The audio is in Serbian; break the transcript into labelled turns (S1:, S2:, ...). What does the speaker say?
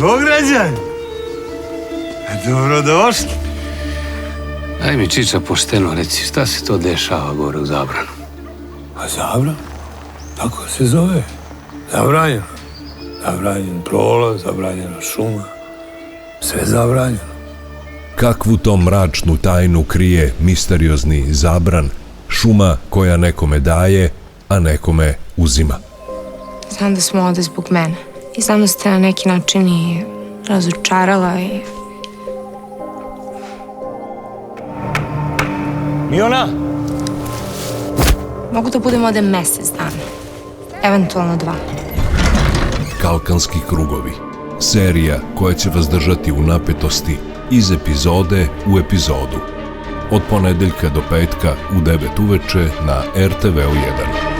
S1: Beograđani, dobrodošli.
S2: Daj mi, Čiča, pošteno reci, šta se to dešava gore u Zabranu?
S1: A Zabran? Tako se zove. Zabranjeno. Zabranjen prolaz, zabranjena šuma. Sve zabranjeno.
S3: Kakvu to mračnu tajnu krije misteriozni Zabran, šuma koja nekome daje, a nekome uzima?
S4: Znam da smo ovde zbog mene. I znam da ste na neki način i razočarala i...
S1: Miona?
S4: Mogu da budem ovde mesec dana. Eventualno 2.
S3: Kalkanski krugovi. Serija koja će vas držati u napetosti iz epizode u epizodu. Od ponedeljka do petka u 9 uveče na RTV 1.